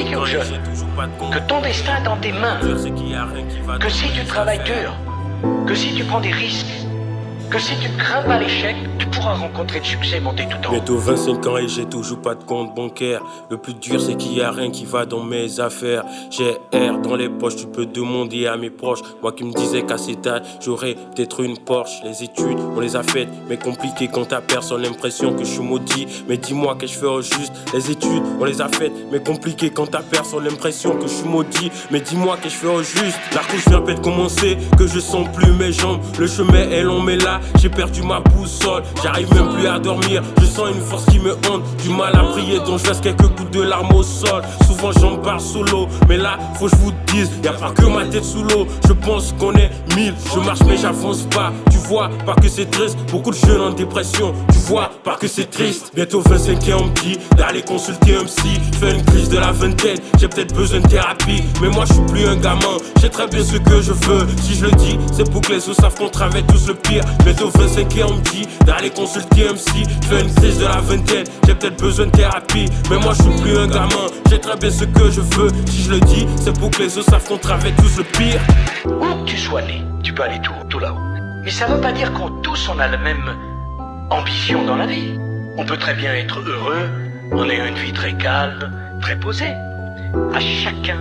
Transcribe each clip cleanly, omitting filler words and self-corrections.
expliquer aux jeunes que ton destin est dans tes mains, que si tu travailles dur, que si tu prends des risques, que si tu ne crains pas l'échec, tu pourras rencontrer le succès, monter tout en haut. Bientôt 25 ans et j'ai toujours pas de compte bancaire. Le plus dur c'est qu'il y a rien qui va dans mes affaires. J'ai R dans les poches, tu peux demander à mes proches. Moi qui me disais qu'à cet âge j'aurais peut-être une Porsche. Les études on les a faites mais compliquées quand t'as personne l'impression que je suis maudit. Mais dis-moi qu'est-ce que je fais au juste. Les études on les a faites mais compliquées quand t'as personne l'impression que je suis maudit. Mais dis-moi qu'est-ce que je fais au juste. La couche vient peut-être commencer, que je sens plus mes jambes. Le chemin est long mais là j'ai perdu ma boussole, j'arrive même plus à dormir. Je sens une force qui me hante, du mal à prier, donc je laisse quelques gouttes de larmes au sol. Souvent j'en parle solo, mais là faut que je vous dise, y'a pas que ma tête sous l'eau. Je pense qu'on est 1000, je marche mais j'avance pas. Tu vois pas que c'est triste, beaucoup de jeunes en dépression. Tu vois pas que c'est triste. Bientôt 25 ans on me dit d'aller consulter un psy. Je fais une crise de la vingtaine, j'ai peut-être besoin de thérapie. Mais moi je suis plus un gamin, je sais très bien ce que je veux. Si je le dis, c'est pour que les autres savent qu'on travaille tous le pire. Bientôt 25 ans on me dit d'aller consulter un psy. Je fais une crise de la vingtaine, j'ai peut-être besoin de thérapie. Mais moi je suis plus un gamin, je sais très bien ce que je veux. Si je le dis, c'est pour que les autres savent qu'on travaille tous le pire. Où que tu sois né, tu peux aller tout là-haut. Mais ça veut pas dire qu'on tous on a la même ambition dans la vie. On peut très bien être heureux en ayant une vie très calme, très posée. À chacun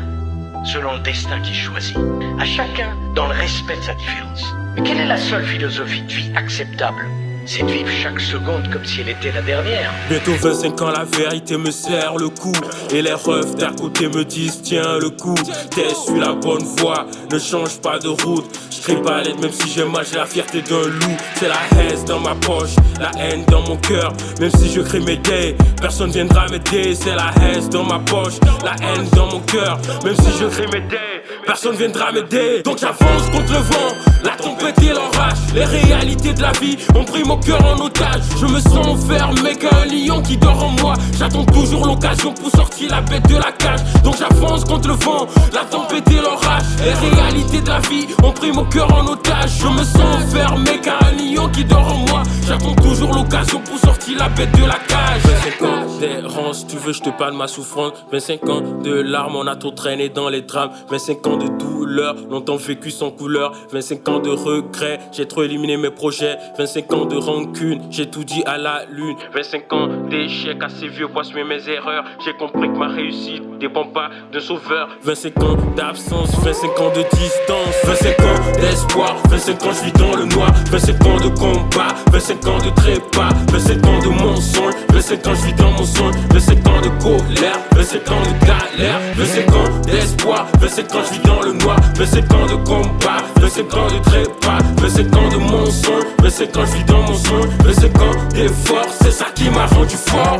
selon le destin qu'il choisit. À chacun dans le respect de sa différence. Mais quelle est la seule philosophie de vie acceptable? C'est de vivre chaque seconde comme si elle était la dernière. Bientôt 25 ans, la vérité me serre le cou. Et les refs d'à côté me disent tiens le coup. T'es sur la bonne voie, ne change pas de route. Je crie pas à l'aide même si j'ai mal, j'ai la fierté d'un loup. C'est la haine dans ma poche, la haine dans mon cœur. Même si je crie mes dés, personne viendra m'aider. C'est la haine dans ma poche, la haine dans mon cœur. Même si je crie mes dés, personne viendra m'aider. Donc j'avance contre le vent, la tempête et l'orage. Les réalités de la vie ont pris mon cœur en otage. Je me sens enfermé qu'un lion qui dort en moi. J'attends toujours l'occasion pour sortir la bête de la cage. Donc j'avance contre le vent, la tempête et l'orage. Les réalités de la vie ont pris mon cœur en otage. Je me sens enfermé qu'un lion qui dort en moi. J'attends toujours l'occasion pour sortir la bête de la cage. 25 ans d'errance, tu veux je te parle de ma souffrance. 25 ans de larmes, on a trop traîné dans les drames. 25 ans de douleur, longtemps vécu sans couleur. 25 ans de regrets, j'ai trop éliminé mes projets. 25 ans de rancune, j'ai tout dit à la lune. 25 ans d'échecs, assez vieux pour assumer mes erreurs. J'ai compris que ma réussite dépend pas d'un sauveur. 25 ans d'absence, 25 ans de distance. 25 ans d'espoir, 25 ans je vis dans le noir. 25 ans de combat, 25 ans de trépas. 25 ans de mensonges, 25 ans je vis dans mon songe. 25 ans de colère, 25 ans de galère. 25 ans d'espoir, 25 ans je vis dans le noir. 25 ans de combat, 25 ans de trépas. 25 ans de mensonges, 25 ans je vis dans mon songe. 25 ans d'effort, c'est ça qui m'a rendu fort.